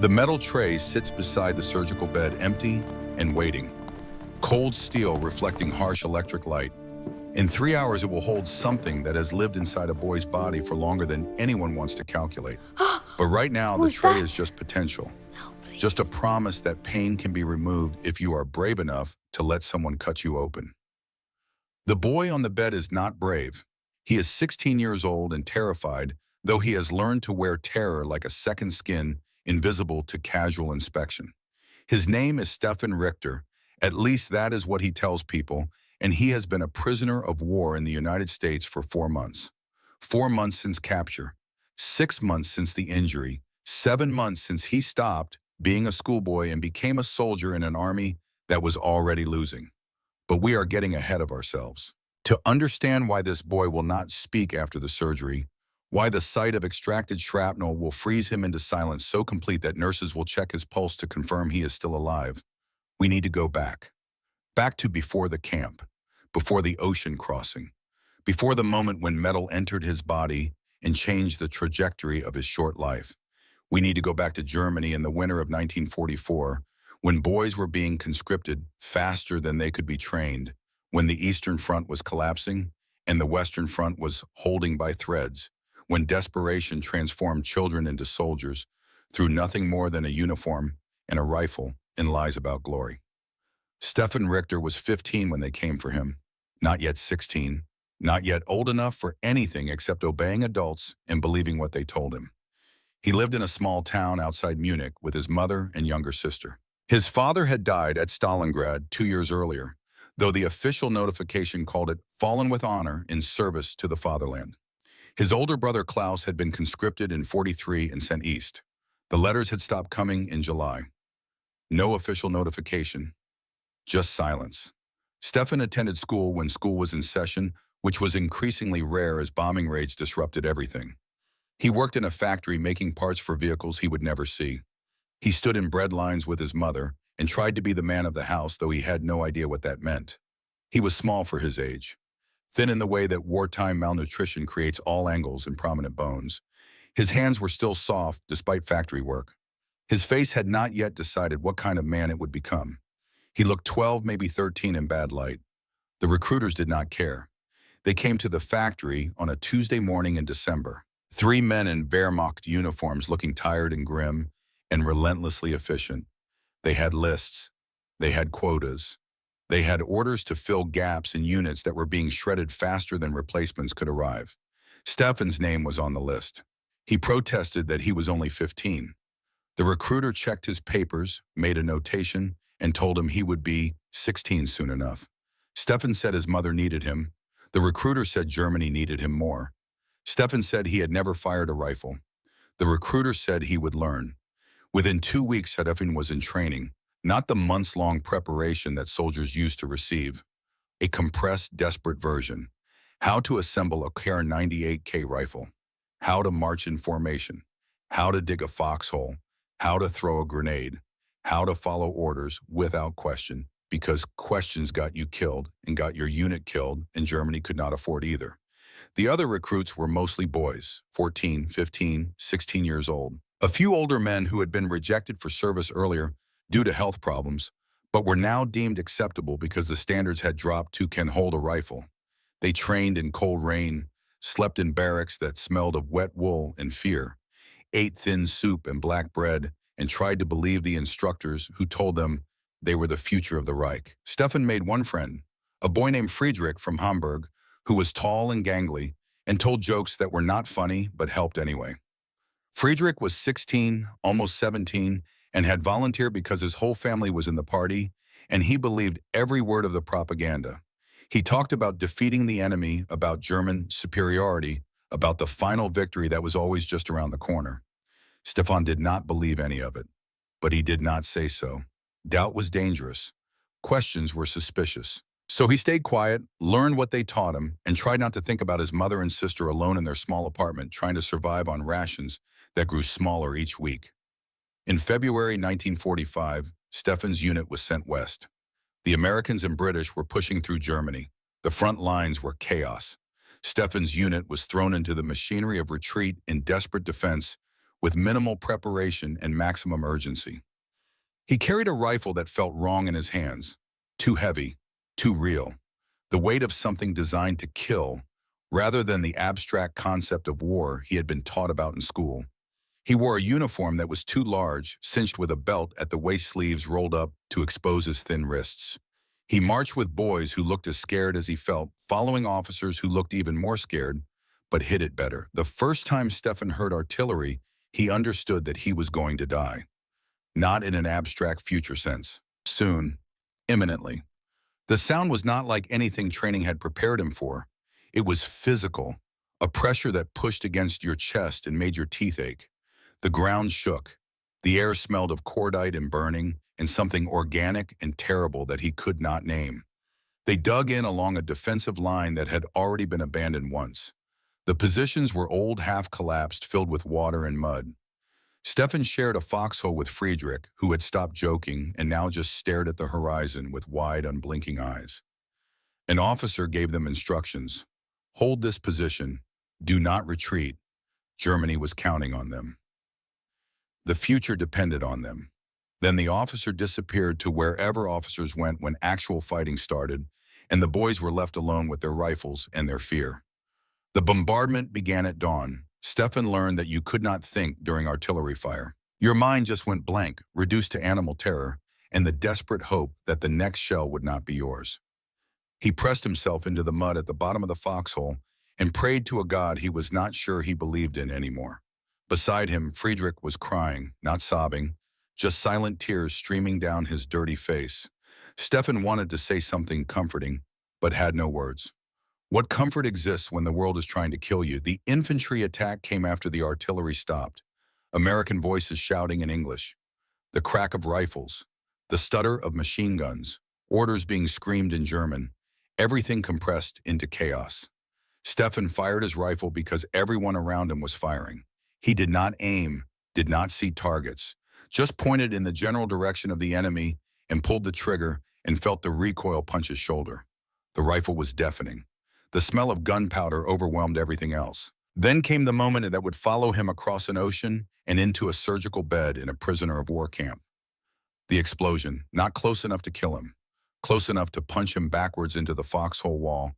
The metal tray sits beside the surgical bed, empty and waiting. Cold steel reflecting harsh electric light. In 3 hours, it will hold something that has lived inside a boy's body for longer than anyone wants to calculate. But right now, the tray is just potential. Just a promise that pain can be removed if you are brave enough to let someone cut you open. The boy on the bed is not brave. He is 16 years old and terrified, though he has learned to wear terror like a second skin, invisible to casual inspection. His name is Stefan Richter. At least that is what he tells people, and he has been a prisoner of war in the United States for 4 months. 4 months since capture, 6 months since the injury, 7 months since he stopped being a schoolboy and became a soldier in an army that was already losing. But we are getting ahead of ourselves. To understand why this boy will not speak after the surgery, why the sight of extracted shrapnel will freeze him into silence so complete that nurses will check his pulse to confirm he is still alive, we need to go back. Back to before the camp, before the ocean crossing, before the moment when metal entered his body and changed the trajectory of his short life. We need to go back to Germany in the winter of 1944, when boys were being conscripted faster than they could be trained, when the Eastern Front was collapsing and the Western Front was holding by threads, when desperation transformed children into soldiers through nothing more than a uniform and a rifle and lies about glory. Stefan Richter was 15 when they came for him, not yet 16, not yet old enough for anything except obeying adults and believing what they told him. He lived in a small town outside Munich with his mother and younger sister. His father had died at Stalingrad 2 years earlier, though the official notification called it fallen with honor in service to the fatherland. His older brother Klaus had been conscripted in 43 and sent east. The letters had stopped coming in July. No official notification, just silence. Stefan attended school when school was in session, which was increasingly rare as bombing raids disrupted everything. He worked in a factory making parts for vehicles he would never see. He stood in bread lines with his mother and tried to be the man of the house, though he had no idea what that meant. He was small for his age, thin in the way that wartime malnutrition creates all angles and prominent bones. His hands were still soft despite factory work. His face had not yet decided what kind of man it would become. He looked 12, maybe 13 in bad light. The recruiters did not care. They came to the factory on a Tuesday morning in December. 3 men in Wehrmacht uniforms looking tired and grim and relentlessly efficient. They had lists. They had quotas. They had orders to fill gaps in units that were being shredded faster than replacements could arrive. Stefan's name was on the list. He protested that he was only 15. The recruiter checked his papers, made a notation, and told him he would be 16 soon enough. Stefan said his mother needed him. The recruiter said Germany needed him more. Stefan said he had never fired a rifle. The recruiter said he would learn. Within 2 weeks, Stefan was in training, not the months-long preparation that soldiers used to receive. A compressed, desperate version. How to assemble a Kar 98K rifle. How to march in formation. How to dig a foxhole. How to throw a grenade. How to follow orders without question, because questions got you killed and got your unit killed, and Germany could not afford either. The other recruits were mostly boys, 14, 15, 16 years old. A few older men who had been rejected for service earlier due to health problems, but were now deemed acceptable because the standards had dropped to can hold a rifle. They trained in cold rain, slept in barracks that smelled of wet wool and fear, ate thin soup and black bread, and tried to believe the instructors who told them they were the future of the Reich. Stefan made one friend, a boy named Friedrich from Hamburg, who was tall and gangly and told jokes that were not funny but helped anyway. Friedrich was 16, almost 17, and had volunteered because his whole family was in the party, and he believed every word of the propaganda. He talked about defeating the enemy, about German superiority, about the final victory that was always just around the corner. Stefan did not believe any of it, but he did not say so. Doubt was dangerous. Questions were suspicious. So he stayed quiet, learned what they taught him, and tried not to think about his mother and sister alone in their small apartment trying to survive on rations that grew smaller each week. In February 1945, Stefan's unit was sent west. The Americans and British were pushing through Germany. The front lines were chaos. Stefan's unit was thrown into the machinery of retreat in desperate defense with minimal preparation and maximum urgency. He carried a rifle that felt wrong in his hands, too heavy, too real, the weight of something designed to kill, rather than the abstract concept of war he had been taught about in school. He wore a uniform that was too large, cinched with a belt at the waist sleeves rolled up to expose his thin wrists. He marched with boys who looked as scared as he felt, following officers who looked even more scared, but hid it better. The first time Stefan heard artillery, he understood that he was going to die. Not in an abstract future sense. Soon. Imminently. The sound was not like anything training had prepared him for. It was physical, a pressure that pushed against your chest and made your teeth ache. The ground shook. The air smelled of cordite and burning, and something organic and terrible that he could not name. They dug in along a defensive line that had already been abandoned once. The positions were old, half-collapsed, filled with water and mud. Stefan shared a foxhole with Friedrich, who had stopped joking and now just stared at the horizon with wide, unblinking eyes. An officer gave them instructions. Hold this position. Do not retreat. Germany was counting on them. The future depended on them. Then the officer disappeared to wherever officers went when actual fighting started, and the boys were left alone with their rifles and their fear. The bombardment began at dawn. Stefan learned that you could not think during artillery fire. Your mind just went blank, reduced to animal terror, and the desperate hope that the next shell would not be yours. He pressed himself into the mud at the bottom of the foxhole and prayed to a God he was not sure he believed in anymore. Beside him, Friedrich was crying, not sobbing, just silent tears streaming down his dirty face. Stefan wanted to say something comforting, but had no words. What comfort exists when the world is trying to kill you? The infantry attack came after the artillery stopped. American voices shouting in English. The crack of rifles. The stutter of machine guns. Orders being screamed in German. Everything compressed into chaos. Stefan fired his rifle because everyone around him was firing. He did not aim, did not see targets, just pointed in the general direction of the enemy and pulled the trigger and felt the recoil punch his shoulder. The rifle was deafening. The smell of gunpowder overwhelmed everything else. Then came the moment that would follow him across an ocean and into a surgical bed in a prisoner of war camp. The explosion, not close enough to kill him, close enough to punch him backwards into the foxhole wall,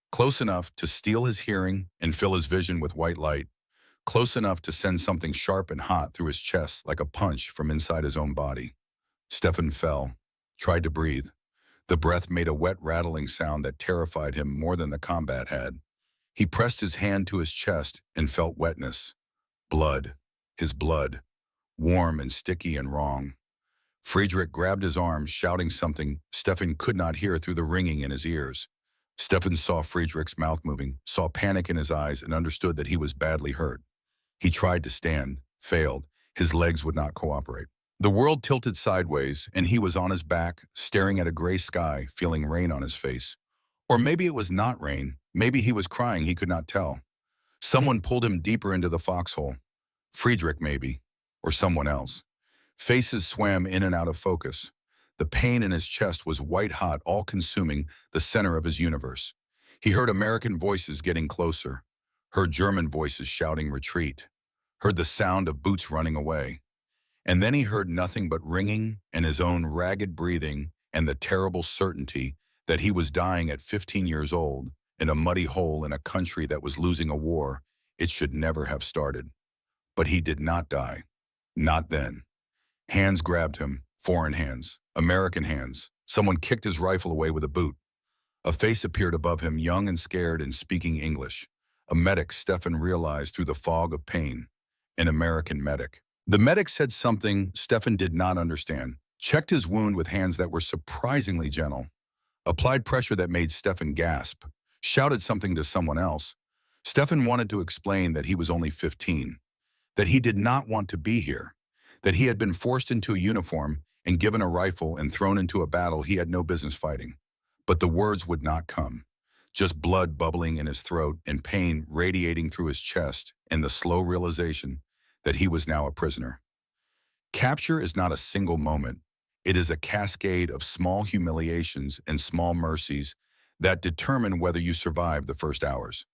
close enough to steal his hearing and fill his vision with white light, close enough to send something sharp and hot through his chest like a punch from inside his own body. Stefan fell, tried to breathe. The breath made a wet, rattling sound that terrified him more than the combat had. He pressed his hand to his chest and felt wetness. Blood. His blood. Warm and sticky and wrong. Friedrich grabbed his arms, shouting something Stefan could not hear through the ringing in his ears. Stefan saw Friedrich's mouth moving, saw panic in his eyes, and understood that he was badly hurt. He tried to stand, failed. His legs would not cooperate. The world tilted sideways, and he was on his back, staring at a gray sky, feeling rain on his face. Or maybe it was not rain. Maybe he was crying, he could not tell. Someone pulled him deeper into the foxhole. Friedrich, maybe. Or someone else. Faces swam in and out of focus. The pain in his chest was white-hot, all-consuming, the center of his universe. He heard American voices getting closer. Heard German voices shouting retreat. Heard the sound of boots running away. And then he heard nothing but ringing and his own ragged breathing and the terrible certainty that he was dying at 15 years old in a muddy hole in a country that was losing a war it should never have started. But he did not die. Not then. Hands grabbed him, foreign hands, American hands. Someone kicked his rifle away with a boot. A face appeared above him, young and scared and speaking English. A medic, Stefan realized through the fog of pain. An American medic. The medic said something Stefan did not understand, checked his wound with hands that were surprisingly gentle, applied pressure that made Stefan gasp, shouted something to someone else. Stefan wanted to explain that he was only 15, that he did not want to be here, that he had been forced into a uniform and given a rifle and thrown into a battle he had no business fighting. But the words would not come, just blood bubbling in his throat and pain radiating through his chest and the slow realization that he was now a prisoner. Capture is not a single moment. It is a cascade of small humiliations and small mercies that determine whether you survive the first hours.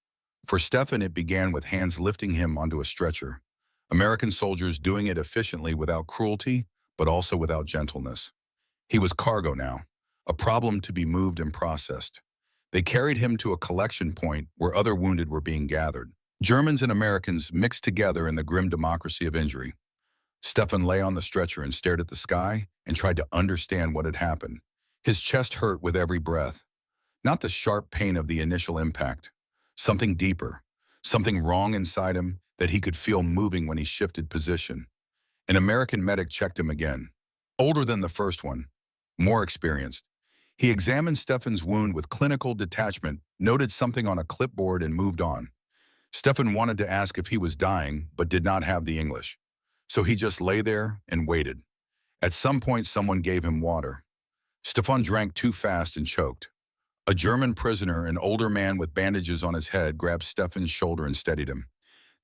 For Stefan, it began with hands lifting him onto a stretcher, American soldiers doing it efficiently without cruelty, but also without gentleness. He was cargo now, a problem to be moved and processed. They carried him to a collection point where other wounded were being gathered. Germans and Americans mixed together in the grim democracy of injury. Stefan lay on the stretcher and stared at the sky and tried to understand what had happened. His chest hurt with every breath. Not the sharp pain of the initial impact. Something deeper, something wrong inside him that he could feel moving when he shifted position. An American medic checked him again. Older than the first one, more experienced. He examined Stefan's wound with clinical detachment, noted something on a clipboard and moved on. Stefan wanted to ask if he was dying, but did not have the English. So he just lay there and waited. At some point, someone gave him water. Stefan drank too fast and choked. A German prisoner, an older man with bandages on his head, grabbed Stefan's shoulder and steadied him.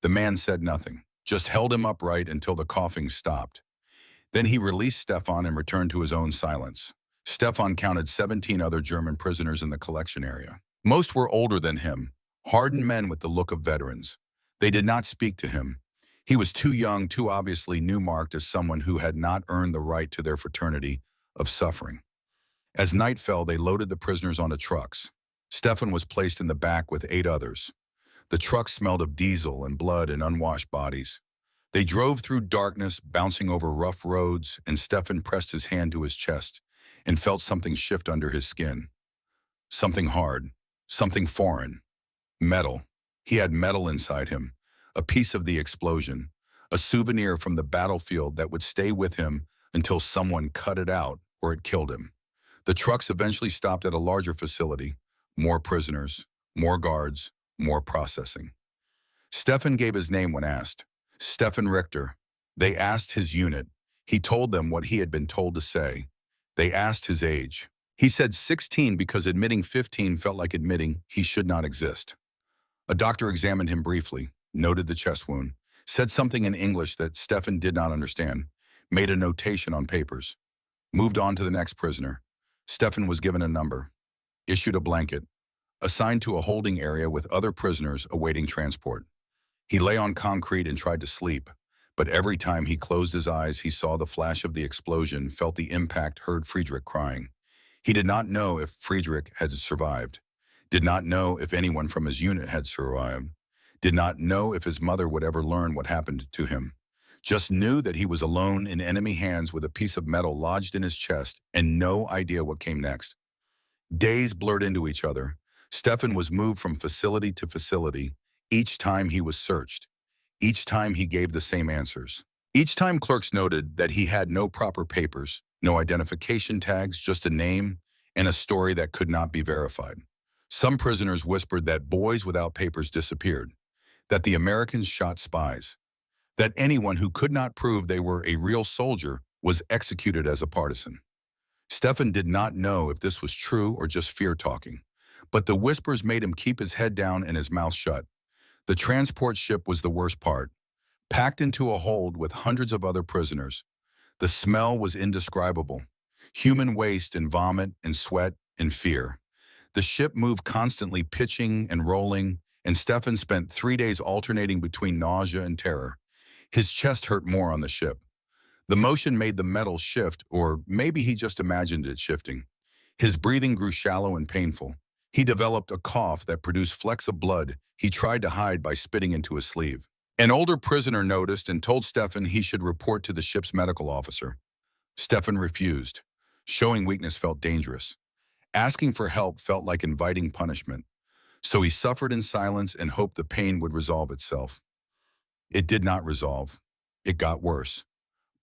The man said nothing, just held him upright until the coughing stopped. Then he released Stefan and returned to his own silence. Stefan counted 17 other German prisoners in the collection area. Most were older than him, hardened men with the look of veterans. They did not speak to him. He was too young, too obviously new-marked as someone who had not earned the right to their fraternity of suffering. As night fell, they loaded the prisoners onto trucks. Stefan was placed in the back with 8 others. The truck smelled of diesel and blood and unwashed bodies. They drove through darkness, bouncing over rough roads, and Stefan pressed his hand to his chest and felt something shift under his skin. Something hard, something foreign. Metal. He had metal inside him, a piece of the explosion, a souvenir from the battlefield that would stay with him until someone cut it out or it killed him. The trucks eventually stopped at a larger facility. More prisoners, more guards, more processing. Stefan gave his name when asked. Stefan Richter. They asked his unit. He told them what he had been told to say. They asked his age. He said 16 because admitting 15 felt like admitting he should not exist. A doctor examined him briefly, noted the chest wound, said something in English that Stefan did not understand, made a notation on papers, moved on to the next prisoner. Stefan was given a number, issued a blanket, assigned to a holding area with other prisoners awaiting transport. He lay on concrete and tried to sleep, but every time he closed his eyes, he saw the flash of the explosion, felt the impact, heard Friedrich crying. He did not know if Friedrich had survived, did not know if anyone from his unit had survived, did not know if his mother would ever learn what happened to him. Just knew that he was alone in enemy hands with a piece of metal lodged in his chest and no idea what came next. Days blurred into each other. Stefan was moved from facility to facility. Each time he was searched. Each time he gave the same answers. Each time clerks noted that he had no proper papers, no identification tags, just a name and a story that could not be verified. Some prisoners whispered that boys without papers disappeared, that the Americans shot spies, that anyone who could not prove they were a real soldier was executed as a partisan. Stefan did not know if this was true or just fear talking, but the whispers made him keep his head down and his mouth shut. The transport ship was the worst part, packed into a hold with hundreds of other prisoners. The smell was indescribable, human waste and vomit and sweat and fear. The ship moved constantly, pitching and rolling, and Stefan spent 3 days alternating between nausea and terror. His chest hurt more on the ship. The motion made the metal shift, or maybe he just imagined it shifting. His breathing grew shallow and painful. He developed a cough that produced flecks of blood he tried to hide by spitting into his sleeve. An older prisoner noticed and told Stefan he should report to the ship's medical officer. Stefan refused. Showing weakness felt dangerous. Asking for help felt like inviting punishment. So he suffered in silence and hoped the pain would resolve itself. It did not resolve. It got worse.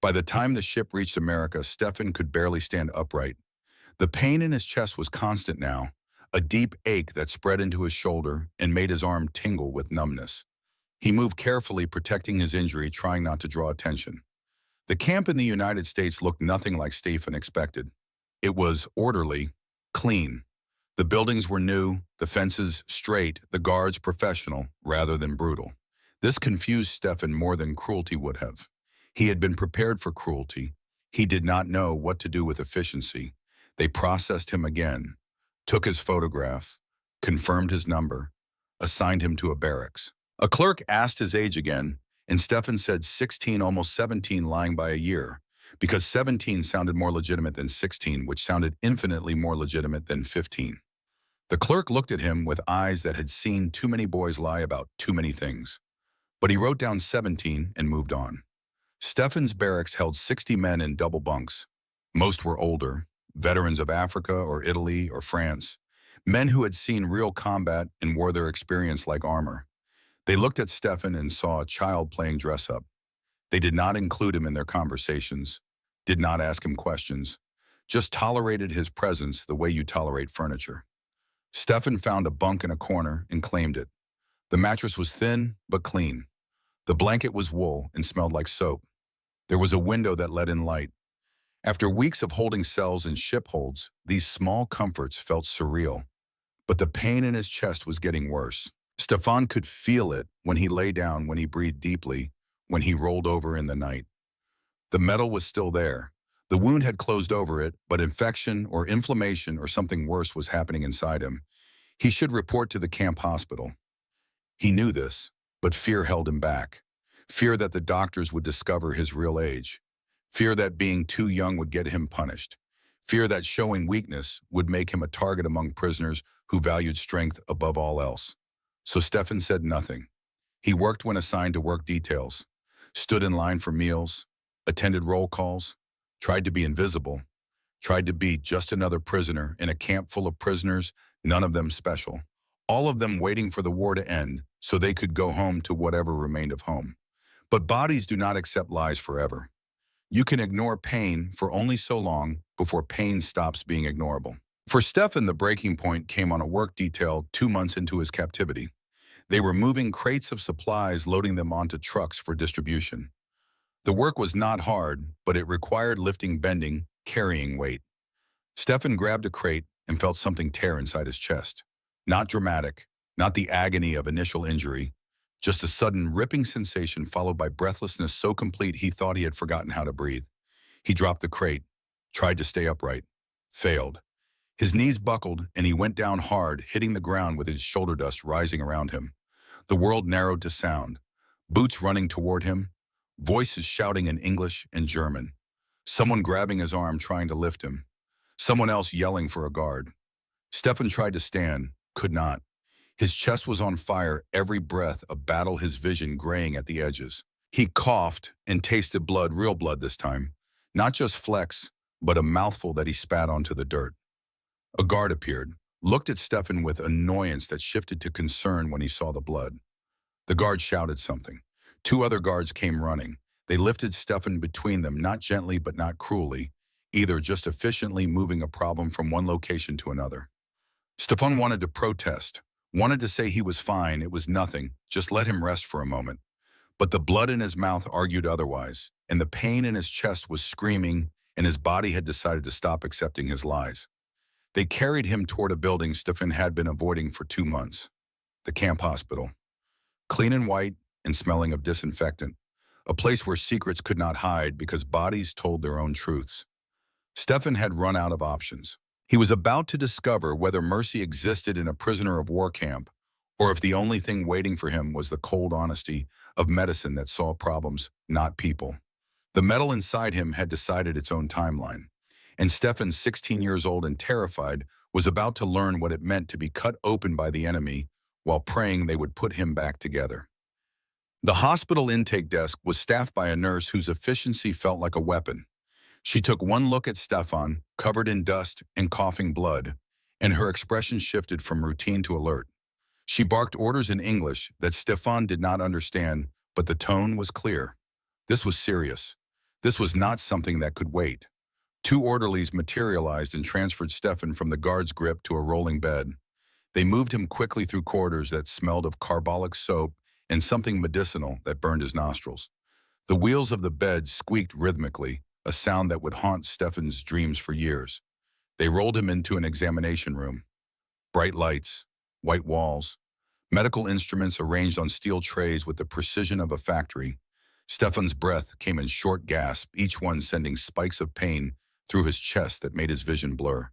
By the time the ship reached America, Stefan could barely stand upright. The pain in his chest was constant now, a deep ache that spread into his shoulder and made his arm tingle with numbness. He moved carefully, protecting his injury, trying not to draw attention. The camp in the United States looked nothing like Stefan expected. It was orderly, clean. The buildings were new, the fences straight, the guards professional rather than brutal. This confused Stefan more than cruelty would have. He had been prepared for cruelty. He did not know what to do with efficiency. They processed him again, took his photograph, confirmed his number, assigned him to a barracks. A clerk asked his age again, And Stefan said 16, almost 17, lying by a year, because 17 sounded more legitimate than 16, which sounded infinitely more legitimate than 15. The clerk looked at him with eyes that had seen too many boys lie about too many things. But he wrote down 17 and moved on. Stefan's barracks held 60 men in double bunks. Most were older, veterans of Africa or Italy or France, men who had seen real combat and wore their experience like armor. They looked at Stefan and saw a child playing dress-up. They did not include him in their conversations, did not ask him questions, just tolerated his presence the way you tolerate furniture. Stefan found a bunk in a corner and claimed it. The mattress was thin but clean. The blanket was wool and smelled like soap. There was a window that let in light. After weeks of holding cells in ship holds, these small comforts felt surreal. But the pain in his chest was getting worse. Stefan could feel it when he lay down, when he breathed deeply, when he rolled over in the night. The metal was still there. The wound had closed over it, but infection or inflammation or something worse was happening inside him. He should report to the camp hospital. He knew this, but fear held him back. Fear that the doctors would discover his real age. Fear that being too young would get him punished. Fear that showing weakness would make him a target among prisoners who valued strength above all else. So Stefan said nothing. He worked when assigned to work details, stood in line for meals, attended roll calls, tried to be invisible, tried to be just another prisoner in a camp full of prisoners, none of them special, all of them waiting for the war to end so they could go home to whatever remained of home. But bodies do not accept lies forever. You can ignore pain for only so long before pain stops being ignorable. For Stefan, the breaking point came on a work detail 2 months into his captivity. They were moving crates of supplies, loading them onto trucks for distribution. The work was not hard, but it required lifting, bending, carrying weight. Stefan grabbed a crate and felt something tear inside his chest. Not dramatic, not the agony of initial injury, just a sudden ripping sensation followed by breathlessness so complete he thought he had forgotten how to breathe. He dropped the crate, tried to stay upright, failed. His knees buckled and he went down hard, hitting the ground with his shoulder dust rising around him. The world narrowed to sound. Boots running toward him, voices shouting in English and German. Someone grabbing his arm trying to lift him. Someone else yelling for a guard. Stefan tried to stand, could not. His chest was on fire, every breath a battle, his vision graying at the edges. He coughed and tasted blood, real blood this time. Not just flecks, but a mouthful that he spat onto the dirt. A guard appeared, looked at Stefan with annoyance that shifted to concern when he saw the blood. The guard shouted something. 2 other guards came running. They lifted Stefan between them, not gently but not cruelly, either just efficiently moving a problem from one location to another. Stefan wanted to protest, wanted to say he was fine, it was nothing, just let him rest for a moment. But the blood in his mouth argued otherwise, and the pain in his chest was screaming, and his body had decided to stop accepting his lies. They carried him toward a building Stefan had been avoiding for 2 months, the camp hospital. Clean and white and smelling of disinfectant, a place where secrets could not hide because bodies told their own truths. Stefan had run out of options. He was about to discover whether mercy existed in a prisoner of war camp, or if the only thing waiting for him was the cold honesty of medicine that saw problems, not people. The metal inside him had decided its own timeline. And Stefan, 16 years old and terrified, was about to learn what it meant to be cut open by the enemy while praying they would put him back together. The hospital intake desk was staffed by a nurse whose efficiency felt like a weapon. She took one look at Stefan, covered in dust and coughing blood, and her expression shifted from routine to alert. She barked orders in English that Stefan did not understand, but the tone was clear. This was serious. This was not something that could wait. 2 orderlies materialized and transferred Stefan from the guard's grip to a rolling bed. They moved him quickly through corridors that smelled of carbolic soap and something medicinal that burned his nostrils. The wheels of the bed squeaked rhythmically, a sound that would haunt Stefan's dreams for years. They rolled him into an examination room. Bright lights, white walls, medical instruments arranged on steel trays with the precision of a factory. Stefan's breath came in short gasps, each one sending spikes of pain through his chest that made his vision blur.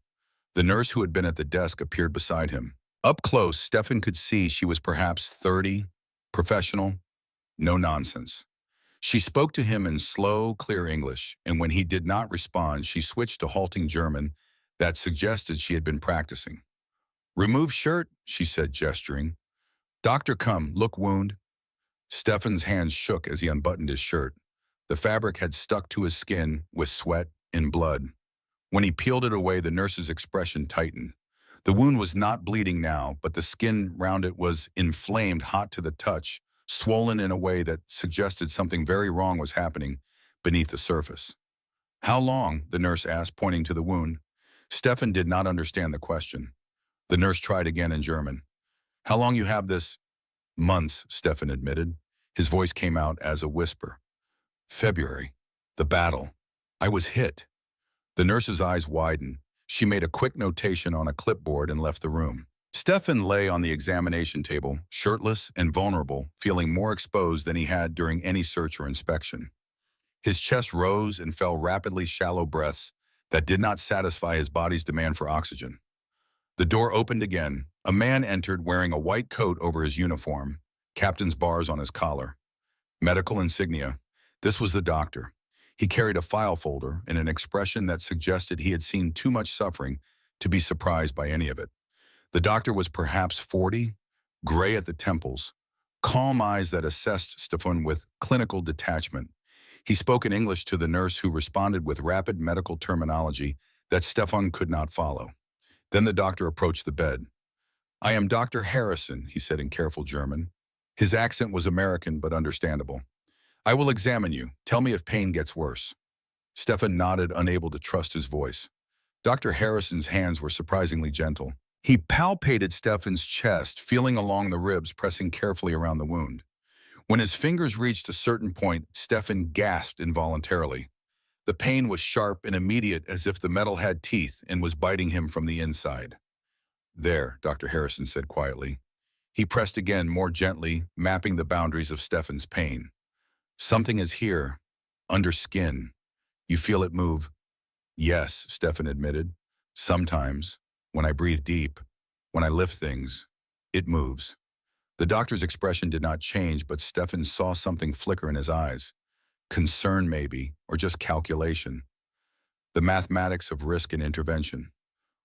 The nurse who had been at the desk appeared beside him. Up close, Stefan could see she was perhaps 30, professional, no nonsense. She spoke to him in slow, clear English, and when he did not respond, she switched to halting German that suggested she had been practicing. "Remove shirt," she said, gesturing. "Doctor, come, look wound." Stefan's hands shook as he unbuttoned his shirt. The fabric had stuck to his skin with sweat and blood. When he peeled it away, the nurse's expression tightened. The wound was not bleeding now, but the skin round it was inflamed, hot to the touch, swollen in a way that suggested something very wrong was happening beneath the surface. "How long?" the nurse asked, pointing to the wound. Stefan did not understand the question. The nurse tried again in German. "How long you have this?" "Months," Stefan admitted. His voice came out as a whisper. "February. The battle. I was hit." The nurse's eyes widened. She made a quick notation on a clipboard and left the room. Stefan lay on the examination table, shirtless and vulnerable, feeling more exposed than he had during any search or inspection. His chest rose and fell rapidly, shallow breaths that did not satisfy his body's demand for oxygen. The door opened again. A man entered wearing a white coat over his uniform, captain's bars on his collar. Medical insignia. This was the doctor. He carried a file folder and an expression that suggested he had seen too much suffering to be surprised by any of it. The doctor was perhaps 40, gray at the temples, calm eyes that assessed Stefan with clinical detachment. He spoke in English to the nurse, who responded with rapid medical terminology that Stefan could not follow. Then the doctor approached the bed. "I am Dr. Harrison," he said in careful German. His accent was American but understandable. "I will examine you. Tell me if pain gets worse." Stefan nodded, unable to trust his voice. Dr. Harrison's hands were surprisingly gentle. He palpated Stefan's chest, feeling along the ribs, pressing carefully around the wound. When his fingers reached a certain point, Stefan gasped involuntarily. The pain was sharp and immediate, as if the metal had teeth and was biting him from the inside. "There," Dr. Harrison said quietly. He pressed again, more gently, mapping the boundaries of Stefan's pain. "Something is here, under skin. You feel it move?" "Yes," Stefan admitted. "Sometimes, when I breathe deep, when I lift things, it moves." The doctor's expression did not change, but Stefan saw something flicker in his eyes. Concern, maybe, or just calculation. The mathematics of risk and intervention.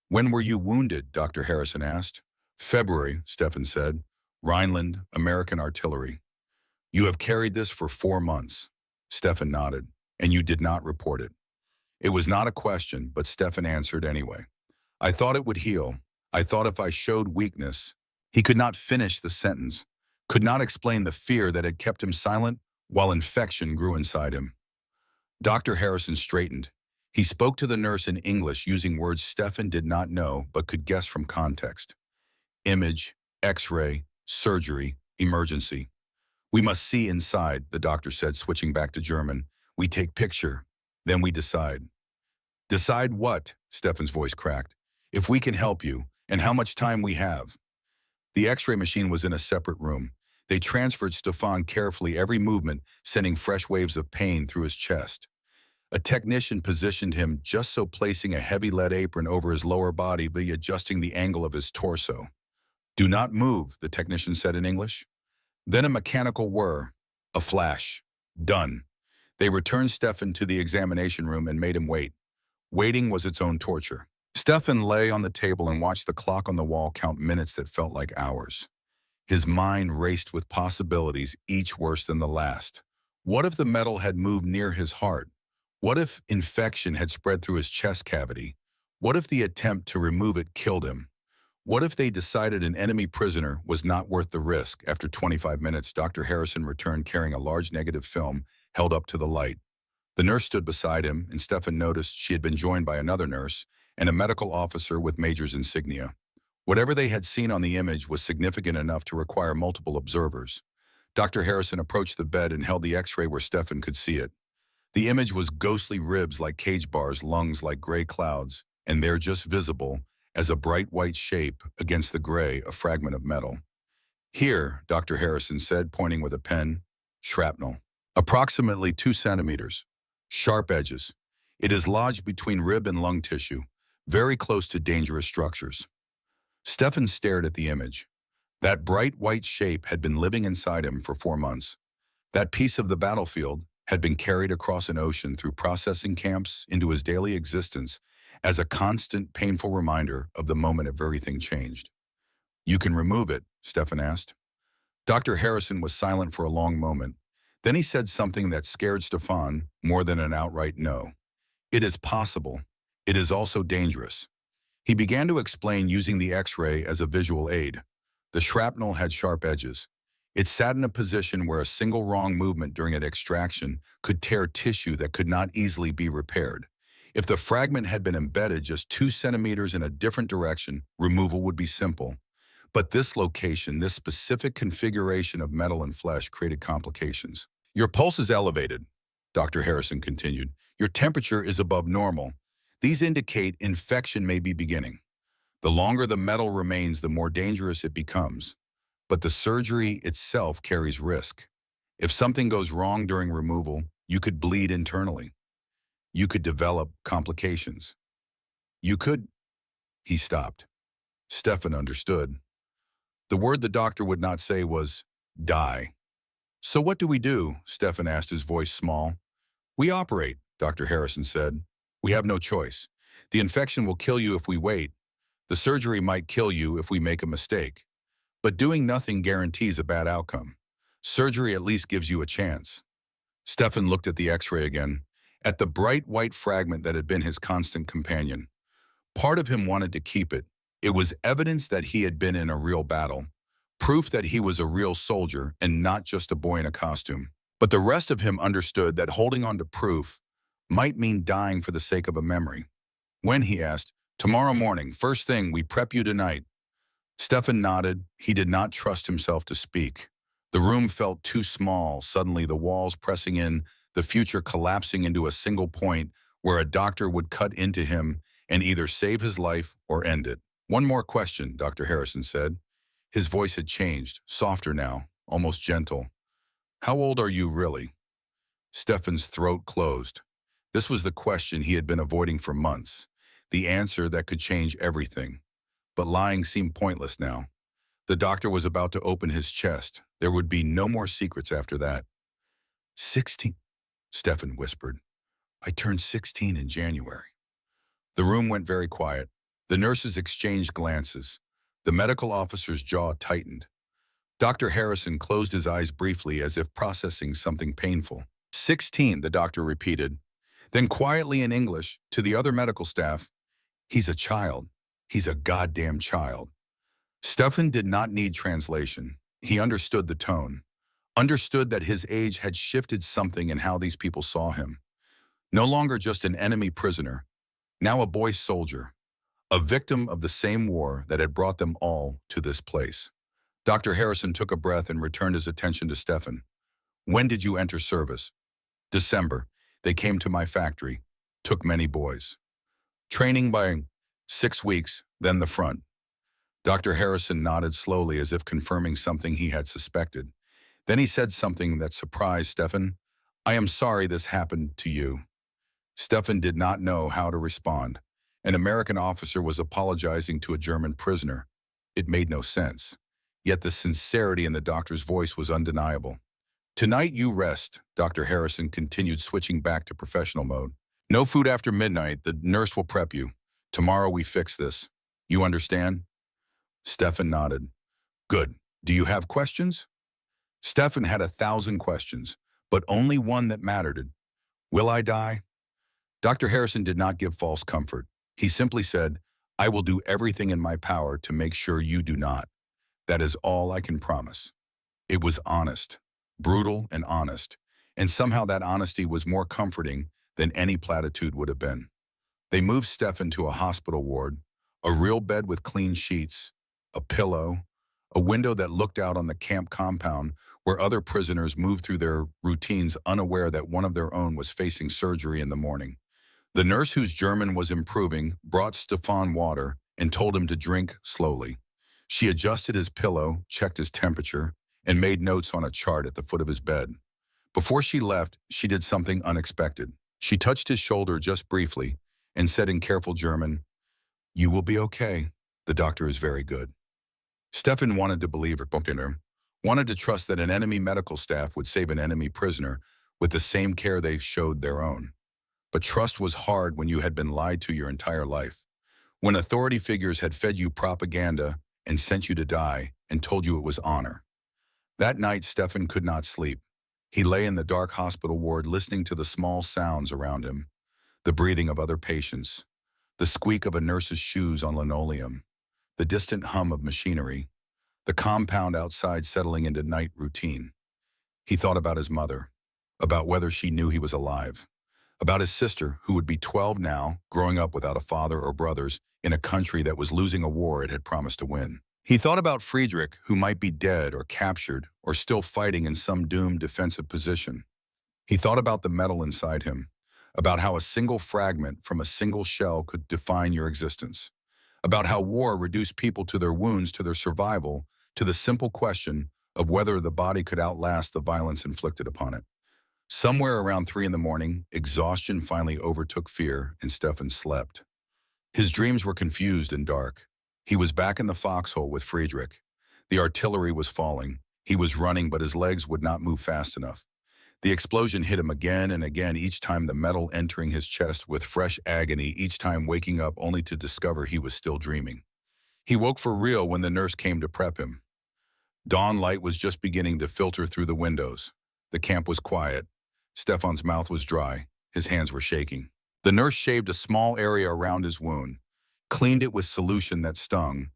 "When were you wounded?" Dr. Harrison asked. "February," Stefan said. "Rhineland, American artillery." "You have carried this for 4 months." Stefan nodded. "And you did not report it." It was not a question, but Stefan answered anyway. "I thought it would heal. I thought if I showed weakness." He could not finish the sentence, could not explain the fear that had kept him silent while infection grew inside him. Dr. Harrison straightened. He spoke to the nurse in English, using words Stefan did not know but could guess from context. "Image, X-ray, surgery, emergency. We must see inside," the doctor said, switching back to German. "We take picture, then we decide." "Decide what?" Stefan's voice cracked. "If we can help you, and how much time we have." The X-ray machine was in a separate room. They transferred Stefan carefully, every movement sending fresh waves of pain through his chest. A technician positioned him just so, placing a heavy lead apron over his lower body, by adjusting the angle of his torso. "Do not move," the technician said in English. Then a mechanical whir, a flash. Done. They returned Stefan to the examination room and made him wait. Waiting was its own torture. Stefan lay on the table and watched the clock on the wall count minutes that felt like hours. His mind raced with possibilities, each worse than the last. What if the metal had moved near his heart? What if infection had spread through his chest cavity? What if the attempt to remove it killed him? What if they decided an enemy prisoner was not worth the risk? After 25 minutes, Dr. Harrison returned carrying a large negative film held up to the light. The nurse stood beside him, and Stefan noticed she had been joined by another nurse and a medical officer with major's insignia. Whatever they had seen on the image was significant enough to require multiple observers. Dr. Harrison approached the bed and held the X-ray where Stefan could see it. The image was ghostly ribs like cage bars, lungs like gray clouds, and there, just visible as a bright white shape against the gray, a fragment of metal. "Here," Dr. Harrison said, pointing with a pen, "shrapnel. Approximately 2 centimeters. Sharp edges. It is lodged between rib and lung tissue, very close to dangerous structures." Stefan stared at the image. That bright white shape had been living inside him for 4 months. That piece of the battlefield, had been carried across an ocean through processing camps into his daily existence as a constant, painful reminder of the moment everything changed. "You can remove it?" Stefan asked. Dr. Harrison was silent for a long moment. Then he said something that scared Stefan more than an outright no. "It is possible. It is also dangerous." He began to explain using the X-ray as a visual aid. The shrapnel had sharp edges. It sat in a position where a single wrong movement during an extraction could tear tissue that could not easily be repaired. If the fragment had been embedded just 2 centimeters in a different direction, removal would be simple. But this location, this specific configuration of metal and flesh created complications. "Your pulse is elevated," Dr. Harrison continued. "Your temperature is above normal. These indicate infection may be beginning. The longer the metal remains, the more dangerous it becomes. But the surgery itself carries risk. If something goes wrong during removal, you could bleed internally. You could develop complications. You could—" He stopped. Stefan understood. The word the doctor would not say was die. "So what do we do?" Stefan asked, his voice small. "We operate," Dr. Harrison said. "We have no choice. The infection will kill you if we wait. The surgery might kill you if we make a mistake. But doing nothing guarantees a bad outcome. Surgery at least gives you a chance." Stefan looked at the X-ray again, at the bright white fragment that had been his constant companion. Part of him wanted to keep it. It was evidence that he had been in a real battle, proof that he was a real soldier and not just a boy in a costume. But the rest of him understood that holding on to proof might mean dying for the sake of a memory. "When?" he asked. "Tomorrow morning. First thing, we prep you tonight." Stefan nodded. He did not trust himself to speak. The room felt too small, suddenly the walls pressing in, the future collapsing into a single point where a doctor would cut into him and either save his life or end it. "One more question," Dr. Harrison said. His voice had changed, softer now, almost gentle. "How old are you really?" Stefan's throat closed. This was the question he had been avoiding for months, the answer that could change everything. But lying seemed pointless now. The doctor was about to open his chest. There would be no more secrets after that. 16, Stefan whispered. "I turned 16 in January." The room went very quiet. The nurses exchanged glances. The medical officer's jaw tightened. Dr. Harrison closed his eyes briefly as if processing something painful. 16, the doctor repeated. Then quietly in English, to the other medical staff, "He's a child. He's a goddamn child." Stefan did not need translation. He understood the tone, understood that his age had shifted something in how these people saw him. No longer just an enemy prisoner, now a boy soldier, a victim of the same war that had brought them all to this place. Dr. Harrison took a breath and returned his attention to Stefan. "When did you enter service?" "December. They came to my factory. Took many boys. Training by 6 weeks, then the front." Dr. Harrison nodded slowly as if confirming something he had suspected. Then he said something that surprised Stefan. "I am sorry this happened to you." Stefan did not know how to respond. An American officer was apologizing to a German prisoner. It made no sense. Yet the sincerity in the doctor's voice was undeniable. "Tonight you rest," Dr. Harrison continued, switching back to professional mode. "No food after midnight. The nurse will prep you. Tomorrow we fix this. You understand?" Stefan nodded. "Good. Do you have questions?" Stefan had 1,000 questions, but only one that mattered. "Will I die?" Dr. Harrison did not give false comfort. He simply said, "I will do everything in my power to make sure you do not. That is all I can promise." It was honest, brutal and honest, and somehow that honesty was more comforting than any platitude would have been. They moved Stefan to a hospital ward, a real bed with clean sheets, a pillow, a window that looked out on the camp compound where other prisoners moved through their routines unaware that one of their own was facing surgery in the morning. The nurse, whose German was improving, brought Stefan water and told him to drink slowly. She adjusted his pillow, checked his temperature, and made notes on a chart at the foot of his bed. Before she left, she did something unexpected. She touched his shoulder just briefly and said in careful German, "You will be okay. The doctor is very good." Stefan wanted to believe her, wanted to trust that an enemy medical staff would save an enemy prisoner, with the same care they showed their own. But trust was hard when you had been lied to your entire life. When authority figures had fed you propaganda and sent you to die and told you it was honor. That night, Stefan could not sleep. He lay in the dark hospital ward listening to the small sounds around him, the breathing of other patients, the squeak of a nurse's shoes on linoleum, the distant hum of machinery, the compound outside settling into night routine. He thought about his mother, about whether she knew he was alive, about his sister, who would be 12 now, growing up without a father or brothers in a country that was losing a war it had promised to win. He thought about Friedrich, who might be dead or captured or still fighting in some doomed defensive position. He thought about the metal inside him, about how a single fragment from a single shell could define your existence, about how war reduced people to their wounds, to their survival, to the simple question of whether the body could outlast the violence inflicted upon it. Somewhere around 3 in the morning, exhaustion finally overtook fear, and Stefan slept. His dreams were confused and dark. He was back in the foxhole with Friedrich. The artillery was falling. He was running, but his legs would not move fast enough. The explosion hit him again and again, each time the metal entering his chest with fresh agony, each time waking up only to discover he was still dreaming. He woke for real when the nurse came to prep him. Dawn light was just beginning to filter through the windows. The camp was quiet. Stefan's mouth was dry. His hands were shaking. The nurse shaved a small area around his wound, cleaned it with solution that stung,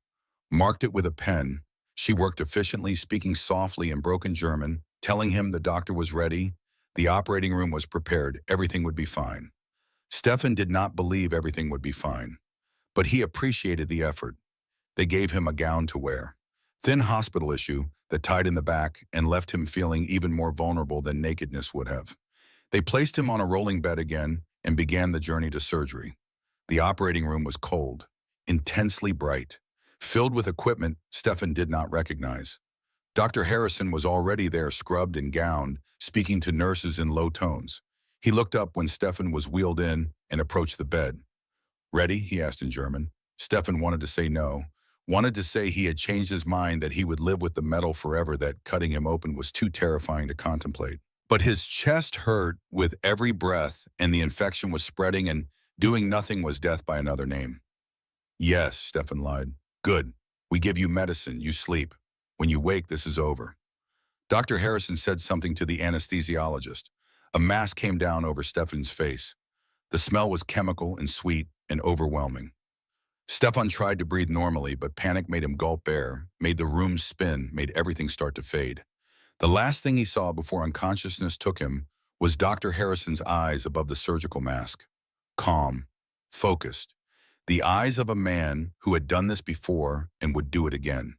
marked it with a pen. She worked efficiently, speaking softly in broken German, telling him the doctor was ready, the operating room was prepared, everything would be fine. Stefan did not believe everything would be fine, but he appreciated the effort. They gave him a gown to wear, thin hospital issue that tied in the back and left him feeling even more vulnerable than nakedness would have. They placed him on a rolling bed again and began the journey to surgery. The operating room was cold, intensely bright, filled with equipment Stefan did not recognize. Dr. Harrison was already there, scrubbed and gowned, speaking to nurses in low tones. He looked up when Stefan was wheeled in and approached the bed. "Ready?" he asked in German. Stefan wanted to say no, wanted to say he had changed his mind, that he would live with the metal forever, that cutting him open was too terrifying to contemplate. But his chest hurt with every breath, and the infection was spreading, and doing nothing was death by another name. "Yes," Stefan lied. "Good. We give you medicine. You sleep. When you wake, this is over." Dr. Harrison said something to the anesthesiologist. A mask came down over Stefan's face. The smell was chemical and sweet and overwhelming. Stefan tried to breathe normally, but panic made him gulp air, made the room spin, made everything start to fade. The last thing he saw before unconsciousness took him was Dr. Harrison's eyes above the surgical mask. Calm, focused. The eyes of a man who had done this before and would do it again.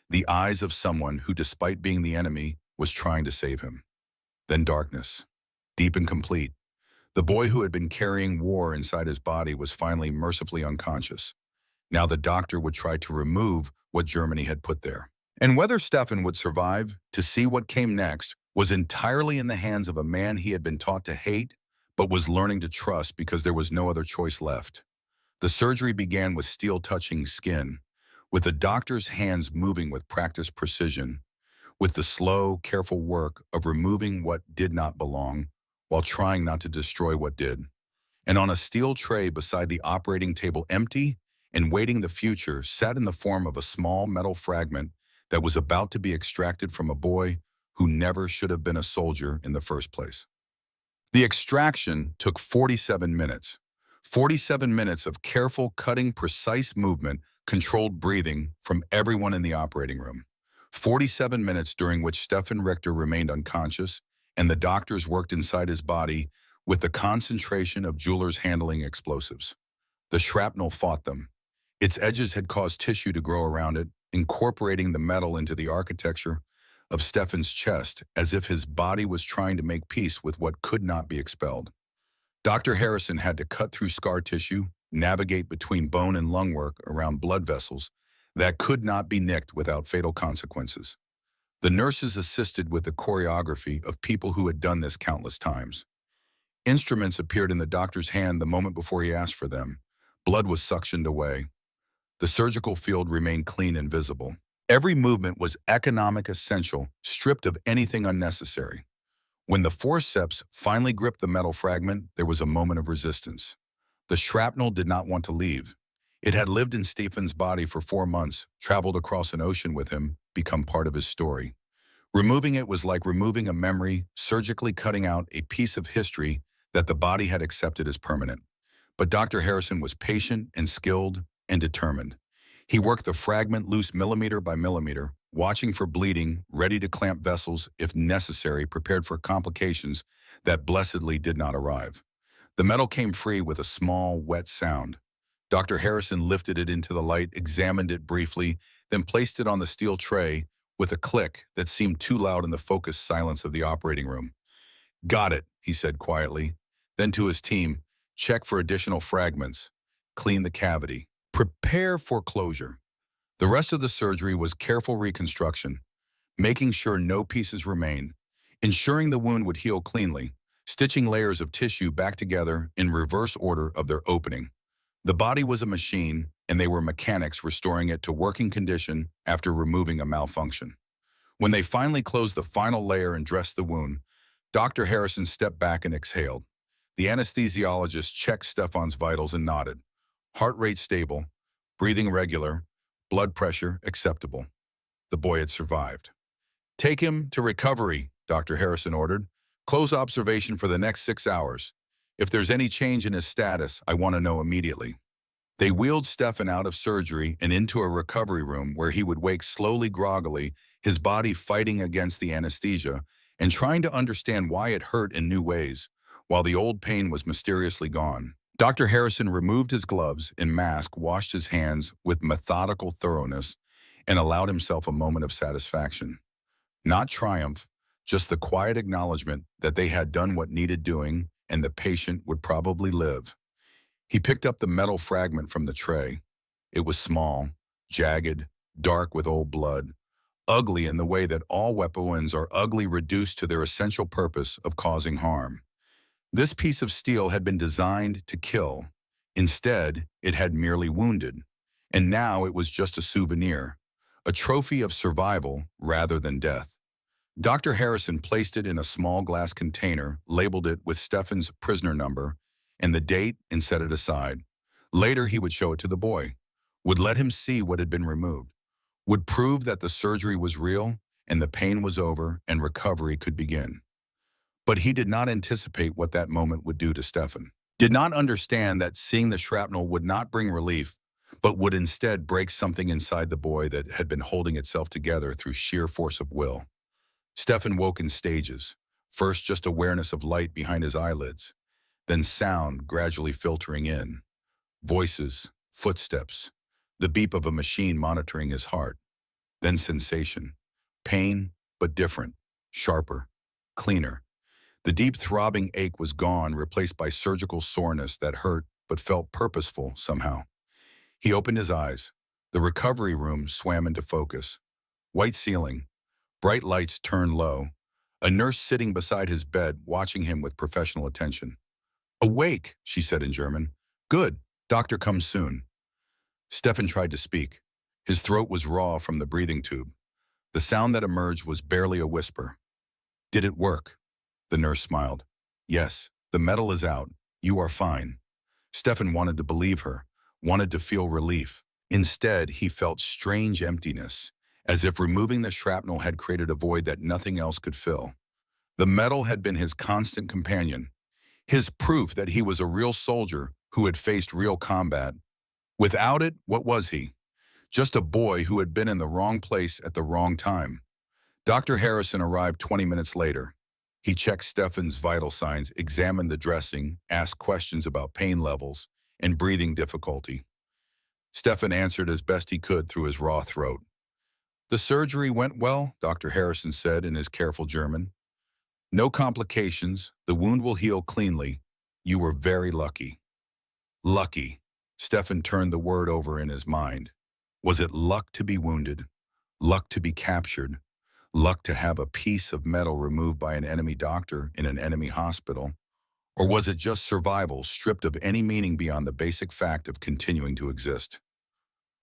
The eyes of someone who, despite being the enemy, was trying to save him. Then darkness, deep and complete. The boy who had been carrying war inside his body was finally mercifully unconscious. Now the doctor would try to remove what Germany had put there. And whether Stefan would survive, to see what came next, was entirely in the hands of a man he had been taught to hate, but was learning to trust because there was no other choice left. The surgery began with steel touching skin, with the doctor's hands moving with practiced precision, with the slow, careful work of removing what did not belong while trying not to destroy what did. And on a steel tray beside the operating table, empty and waiting the future, sat in the form of a small metal fragment that was about to be extracted from a boy who never should have been a soldier in the first place. The extraction took 47 minutes. 47 minutes of careful, cutting, precise movement, controlled breathing from everyone in the operating room. 47 minutes during which Stefan Richter remained unconscious, and the doctors worked inside his body with the concentration of jewelers handling explosives. The shrapnel fought them. Its edges had caused tissue to grow around it, incorporating the metal into the architecture of Stefan's chest, as if his body was trying to make peace with what could not be expelled. Dr. Harrison had to cut through scar tissue, navigate between bone and lung work around blood vessels that could not be nicked without fatal consequences. The nurses assisted with the choreography of people who had done this countless times. Instruments appeared in the doctor's hand the moment before he asked for them. Blood was suctioned away. The surgical field remained clean and visible. Every movement was economic essential, stripped of anything unnecessary. When the forceps finally gripped the metal fragment, there was a moment of resistance. The shrapnel did not want to leave. It had lived in Stephen's body for 4 months, traveled across an ocean with him, become part of his story. Removing it was like removing a memory, surgically cutting out a piece of history that the body had accepted as permanent. But Dr. Harrison was patient and skilled and determined. He worked the fragment loose millimeter by millimeter, watching for bleeding, ready to clamp vessels if necessary, prepared for complications that blessedly did not arrive. The metal came free with a small, wet sound. Dr. Harrison lifted it into the light, examined it briefly, then placed it on the steel tray with a click that seemed too loud in the focused silence of the operating room. "Got it," he said quietly. Then to his team, "Check for additional fragments. Clean the cavity. Prepare for closure." The rest of the surgery was careful reconstruction, making sure no pieces remained, ensuring the wound would heal cleanly, stitching layers of tissue back together in reverse order of their opening. The body was a machine, and they were mechanics restoring it to working condition after removing a malfunction. When they finally closed the final layer and dressed the wound, Dr. Harrison stepped back and exhaled. The anesthesiologist checked Stefan's vitals and nodded. Heart rate stable, breathing regular, blood pressure acceptable. The boy had survived. "Take him to recovery," Dr. Harrison ordered. "Close observation for the next 6 hours. If there's any change in his status, I want to know immediately." They wheeled Stefan out of surgery and into a recovery room where he would wake slowly groggily, his body fighting against the anesthesia and trying to understand why it hurt in new ways, while the old pain was mysteriously gone. Dr. Harrison removed his gloves and mask, washed his hands with methodical thoroughness, and allowed himself a moment of satisfaction. Not triumph, just the quiet acknowledgement that they had done what needed doing and the patient would probably live. He picked up the metal fragment from the tray. It was small, jagged, dark with old blood, ugly in the way that all weapons are ugly, reduced to their essential purpose of causing harm. This piece of steel had been designed to kill. Instead, it had merely wounded. And now it was just a souvenir, a trophy of survival rather than death. Dr. Harrison placed it in a small glass container, labeled it with Stefan's prisoner number and the date, and set it aside. Later, he would show it to the boy, would let him see what had been removed, would prove that the surgery was real and the pain was over and recovery could begin. But he did not anticipate what that moment would do to Stefan. Did not understand that seeing the shrapnel would not bring relief, but would instead break something inside the boy that had been holding itself together through sheer force of will. Stefan woke in stages, first just awareness of light behind his eyelids, then sound gradually filtering in, voices, footsteps, the beep of a machine monitoring his heart, then sensation, pain, but different, sharper, cleaner. The deep throbbing ache was gone, replaced by surgical soreness that hurt but felt purposeful somehow. He opened his eyes. The recovery room swam into focus. White ceiling, bright lights turned low, a nurse sitting beside his bed watching him with professional attention. "Awake," she said in German. "Good. Doctor comes soon." Stefan tried to speak. His throat was raw from the breathing tube. The sound that emerged was barely a whisper. "Did it work?" The nurse smiled. "Yes, the metal is out. You are fine." Stefan wanted to believe her, wanted to feel relief. Instead, he felt strange emptiness, as if removing the shrapnel had created a void that nothing else could fill. The metal had been his constant companion, his proof that he was a real soldier who had faced real combat. Without it, what was he? Just a boy who had been in the wrong place at the wrong time. Dr. Harrison arrived 20 minutes later. He checked Stefan's vital signs, examined the dressing, asked questions about pain levels and breathing difficulty. Stefan answered as best he could through his raw throat. "The surgery went well," Dr. Harrison said in his careful German. "No complications. The wound will heal cleanly. You were very lucky." Lucky. Stefan turned the word over in his mind. Was it luck to be wounded? Luck to be captured? Luck to have a piece of metal removed by an enemy doctor in an enemy hospital? Or was it just survival, stripped of any meaning beyond the basic fact of continuing to exist?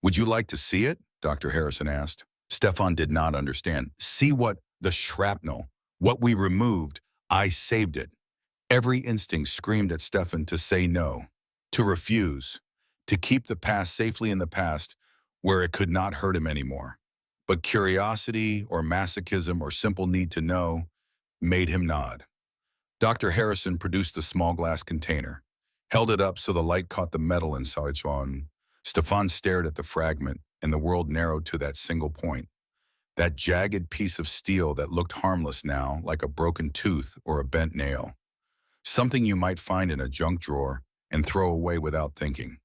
"Would you like to see it?" Dr. Harrison asked. Stefan did not understand. "See what?" "The shrapnel. What we removed. I saved it. Every instinct screamed at Stefan to say no, to refuse, to keep the past safely in the past where it could not hurt him anymore. But curiosity or masochism or simple need to know made him nod. Dr. Harrison produced the small glass container, held it up so the light caught the metal inside its own. Stefan stared at the fragment, and the world narrowed to that single point. That jagged piece of steel that looked harmless now, like a broken tooth or a bent nail. Something you might find in a junk drawer and throw away without thinking.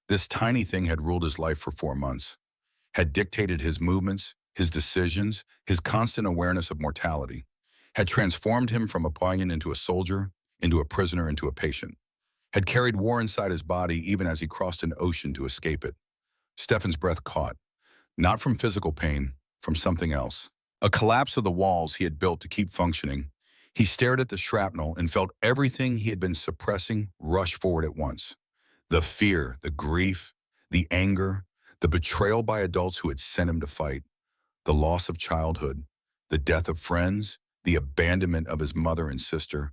This tiny thing had ruled his life for 4 months, had dictated his movements, his decisions, his constant awareness of mortality, had transformed him from a pawn into a soldier, into a prisoner, into a patient, had carried war inside his body even as he crossed an ocean to escape it. Stefan's breath caught, not from physical pain, from something else. A collapse of the walls he had built to keep functioning. He stared at the shrapnel and felt everything he had been suppressing rush forward at once. The fear, the grief, the anger, the betrayal by adults who had sent him to fight, the loss of childhood, the death of friends, the abandonment of his mother and sister,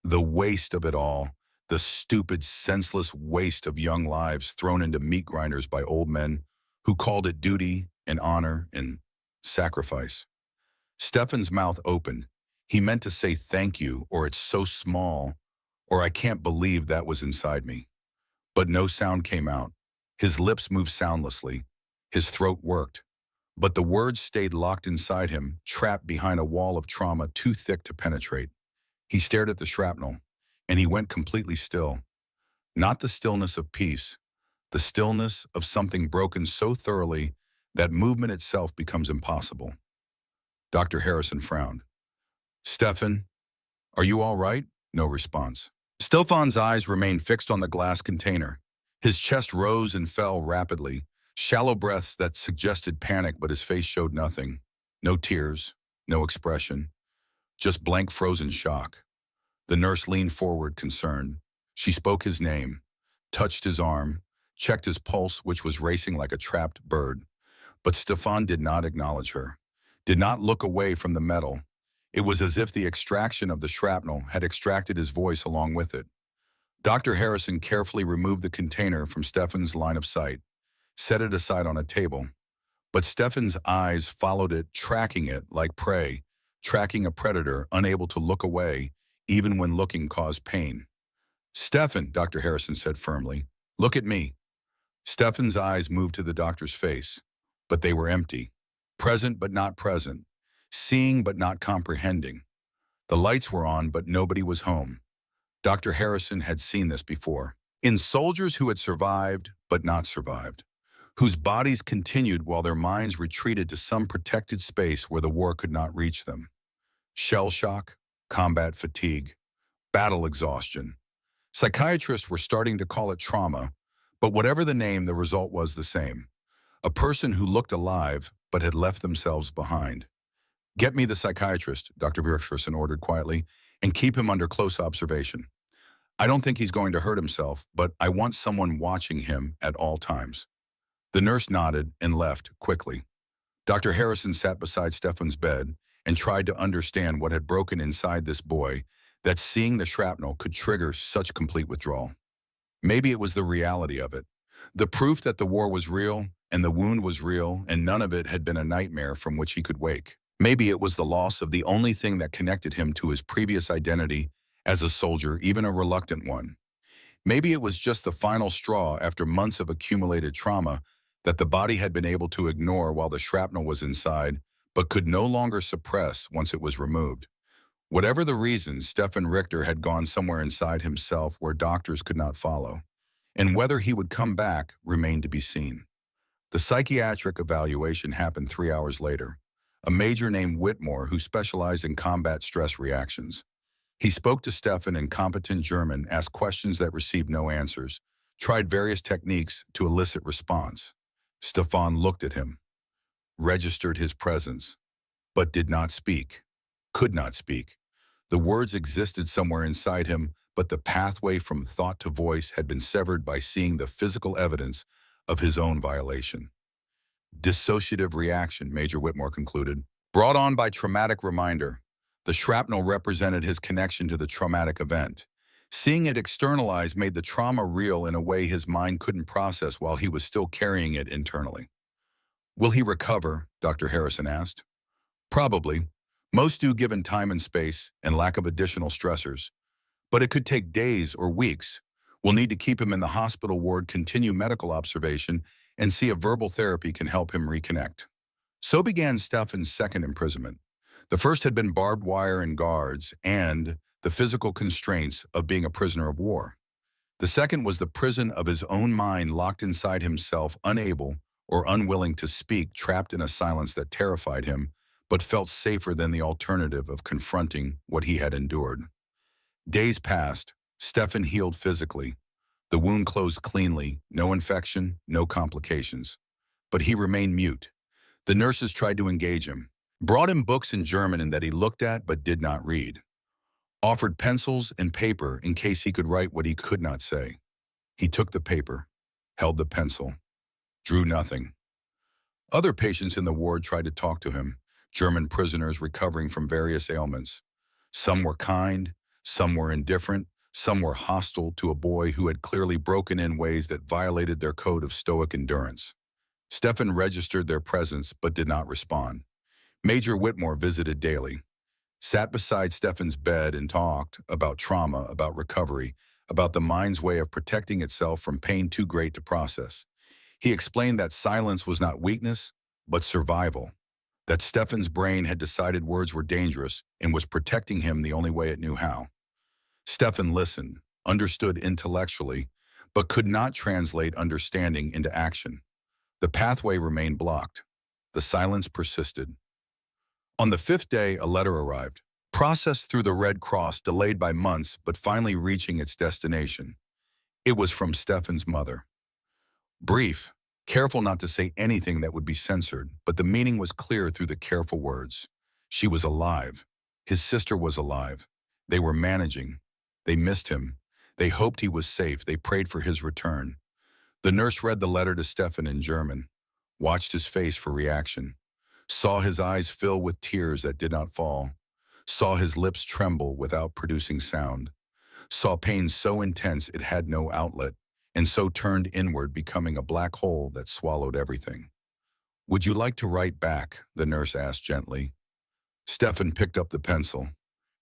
the waste of it all, the stupid, senseless waste of young lives thrown into meat grinders by old men who called it duty and honor and sacrifice. Stefan's mouth opened. He meant to say thank you, or it's so small, or I can't believe that was inside me. But no sound came out. His lips moved soundlessly. His throat worked. But the words stayed locked inside him, trapped behind a wall of trauma too thick to penetrate. He stared at the shrapnel, and he went completely still. Not the stillness of peace, the stillness of something broken so thoroughly that movement itself becomes impossible. Dr. Harrison frowned. Stefan, are you all right? No response. Stefan's eyes remained fixed on the glass container. His chest rose and fell rapidly, shallow breaths that suggested panic, but his face showed nothing. No tears, no expression, just blank frozen shock. The nurse leaned forward, concerned. She spoke his name, touched his arm, checked his pulse, which was racing like a trapped bird. But Stefan did not acknowledge her, did not look away from the metal. It was as if the extraction of the shrapnel had extracted his voice along with it. Dr. Harrison carefully removed the container from Stefan's line of sight, set it aside on a table. But Stefan's eyes followed it, tracking it like prey, tracking a predator, unable to look away, even when looking caused pain. Stefan, Dr. Harrison said firmly, look at me. Stefan's eyes moved to the doctor's face, but they were empty. Present but not present. Seeing but not comprehending. The lights were on, but nobody was home. Dr. Harrison had seen this before. In soldiers who had survived but not survived, whose bodies continued while their minds retreated to some protected space where the war could not reach them. Shell shock, combat fatigue, battle exhaustion. Psychiatrists were starting to call it trauma, but whatever the name, the result was the same. A person who looked alive but had left themselves behind. Get me the psychiatrist, Dr. Harrison ordered quietly, and keep him under close observation. I don't think he's going to hurt himself, but I want someone watching him at all times. The nurse nodded and left quickly. Dr. Harrison sat beside Stefan's bed and tried to understand what had broken inside this boy, that seeing the shrapnel could trigger such complete withdrawal. Maybe it was the reality of it, the proof that the war was real and the wound was real and none of it had been a nightmare from which he could wake. Maybe it was the loss of the only thing that connected him to his previous identity as a soldier, even a reluctant one. Maybe it was just the final straw after months of accumulated trauma that the body had been able to ignore while the shrapnel was inside, but could no longer suppress once it was removed. Whatever the reason, Stefan Richter had gone somewhere inside himself where doctors could not follow, and whether he would come back remained to be seen. The psychiatric evaluation happened 3 hours later. A major named Whitmore who specialized in combat stress reactions. He spoke to Stefan in competent German, asked questions that received no answers, tried various techniques to elicit response. Stefan looked at him, registered his presence, but did not speak, could not speak. The words existed somewhere inside him, but the pathway from thought to voice had been severed by seeing the physical evidence of his own violation. Dissociative reaction, Major Whitmore concluded, brought on by traumatic reminder. The shrapnel represented his connection to the traumatic event. Seeing it externalized made the trauma real in a way his mind couldn't process while he was still carrying it internally. Will he recover? Dr. Harrison asked. Probably. Most do given time and space and lack of additional stressors. But it could take days or weeks. We'll need to keep him in the hospital ward, continue medical observation, and see if verbal therapy can help him reconnect. So began Stefan's second imprisonment. The first had been barbed wire and guards and the physical constraints of being a prisoner of war. The second was the prison of his own mind, locked inside himself, unable or unwilling to speak, trapped in a silence that terrified him, but felt safer than the alternative of confronting what he had endured. Days passed. Stefan healed physically. The wound closed cleanly, no infection, no complications. But he remained mute. The nurses tried to engage him, brought him books in German that he looked at but did not read, offered pencils and paper in case he could write what he could not say. He took the paper, held the pencil, drew nothing. Other patients in the ward tried to talk to him, German prisoners recovering from various ailments. Some were kind, some were indifferent, some were hostile to a boy who had clearly broken in ways that violated their code of stoic endurance. Stefan registered their presence but did not respond. Major Whitmore visited daily, sat beside Stefan's bed and talked about trauma, about recovery, about the mind's way of protecting itself from pain too great to process. He explained that silence was not weakness, but survival, that Stefan's brain had decided words were dangerous and was protecting him the only way it knew how. Stefan listened, understood intellectually, but could not translate understanding into action. The pathway remained blocked. The silence persisted. On the fifth day, a letter arrived, processed through the Red Cross, delayed by months, but finally reaching its destination. It was from Stefan's mother. Brief, careful not to say anything that would be censored, but the meaning was clear through the careful words. She was alive. His sister was alive. They were managing. They missed him. They hoped he was safe. They prayed for his return. The nurse read the letter to Stefan in German, watched his face for reaction, saw his eyes fill with tears that did not fall, saw his lips tremble without producing sound, saw pain so intense it had no outlet, and so turned inward, becoming a black hole that swallowed everything. "Would you like to write back?" the nurse asked gently. Stefan picked up the pencil,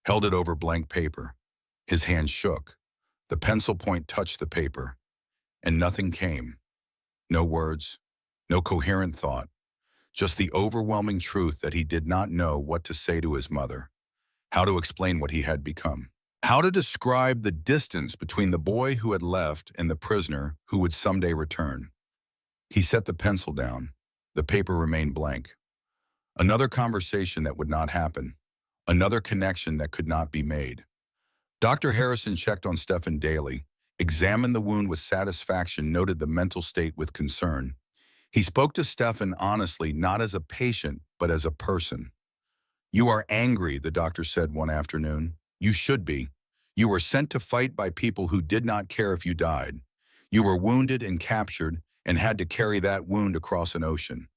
held it over blank paper. His hand shook. The pencil point touched the paper, and nothing came. No words, no coherent thought, just the overwhelming truth that he did not know what to say to his mother, how to explain what he had become, how to describe the distance between the boy who had left and the prisoner who would someday return. He set the pencil down. The paper remained blank. Another conversation that would not happen. Another connection that could not be made. Dr. Harrison checked on Stefan daily, examined the wound with satisfaction, noted the mental state with concern. He spoke to Stefan honestly, not as a patient, but as a person. "You are angry," the doctor said one afternoon. "You should be. You were sent to fight by people who did not care if you died. You were wounded and captured and had to carry that wound across an ocean.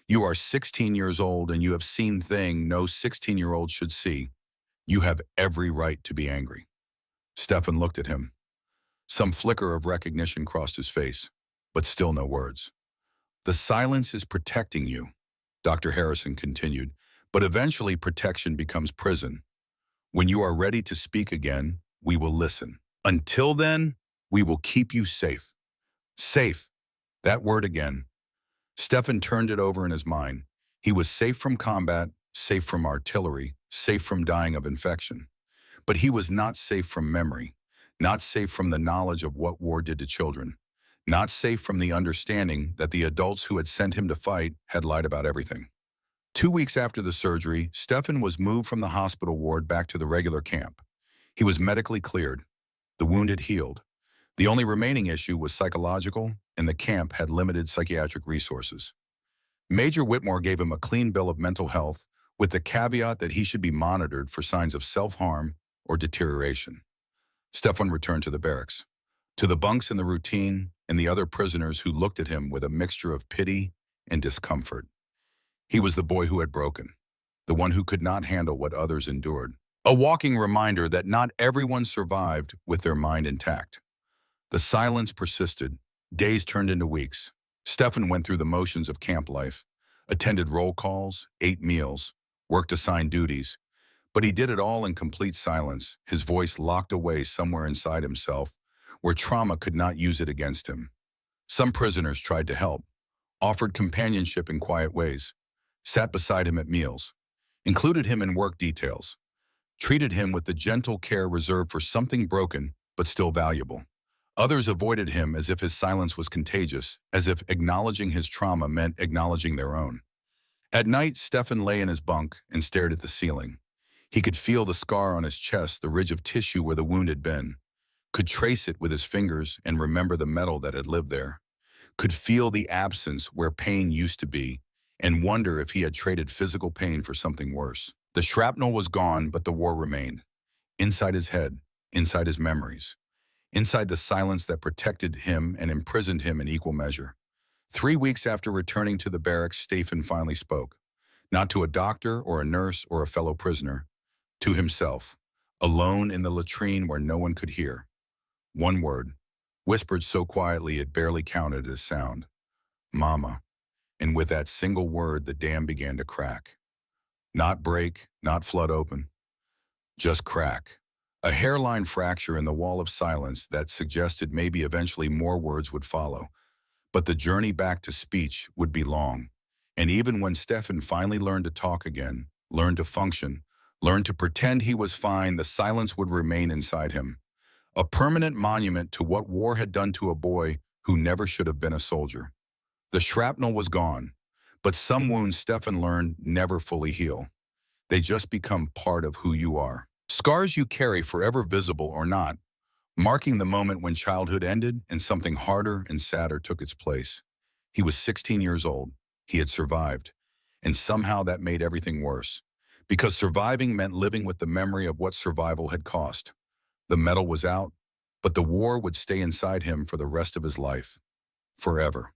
You are 16 years old and you have seen things no 16-year-old should see. You have every right to be angry." Stefan looked at him. Some flicker of recognition crossed his face, but still no words. "The silence is protecting you," Dr. Harrison continued, "but eventually protection becomes prison. When you are ready to speak again, we will listen. Until then, we will keep you safe." Safe. That word again. Stefan turned it over in his mind. He was safe from combat, safe from artillery, safe from dying of infection. But he was not safe from memory, not safe from the knowledge of what war did to children, not safe from the understanding that the adults who had sent him to fight had lied about everything. 2 weeks after the surgery, Stefan was moved from the hospital ward back to the regular camp. He was medically cleared. The wound had healed. The only remaining issue was psychological, and the camp had limited psychiatric resources. Major Whitmore gave him a clean bill of mental health with the caveat that he should be monitored for signs of self-harm or deterioration. Stefan returned to the barracks, to the bunks and the routine, and the other prisoners who looked at him with a mixture of pity and discomfort. He was the boy who had broken, the one who could not handle what others endured. A walking reminder that not everyone survived with their mind intact. The silence persisted. Days turned into weeks. Stefan went through the motions of camp life, attended roll calls, ate meals, worked assigned duties, but he did it all in complete silence, his voice locked away somewhere inside himself, where trauma could not use it against him. Some prisoners tried to help, offered companionship in quiet ways, sat beside him at meals, included him in work details, treated him with the gentle care reserved for something broken but still valuable. Others avoided him as if his silence was contagious, as if acknowledging his trauma meant acknowledging their own. At night, Stefan lay in his bunk and stared at the ceiling. He could feel the scar on his chest, the ridge of tissue where the wound had been, could trace it with his fingers and remember the metal that had lived there, could feel the absence where pain used to be, and wonder if he had traded physical pain for something worse. The shrapnel was gone, but the war remained. Inside his head, inside his memories, inside the silence that protected him and imprisoned him in equal measure. 3 weeks after returning to the barracks, Stefan finally spoke. Not to a doctor or a nurse or a fellow prisoner. To himself, alone in the latrine where no one could hear. One word, whispered so quietly it barely counted as sound. Mama. And with that single word, the dam began to crack. Not break, not flood open. Just crack. A hairline fracture in the wall of silence that suggested maybe eventually more words would follow. But the journey back to speech would be long. And even when Stefan finally learned to talk again, learned to function, learned to pretend he was fine, the silence would remain inside him. A permanent monument to what war had done to a boy who never should have been a soldier. The shrapnel was gone, but some wounds Stefan learned never fully heal. They just become part of who you are. Scars you carry forever, visible or not, marking the moment when childhood ended and something harder and sadder took its place. He was 16 years old. He had survived. And somehow that made everything worse. Because surviving meant living with the memory of what survival had cost. The metal was out, but the war would stay inside him for the rest of his life. Forever.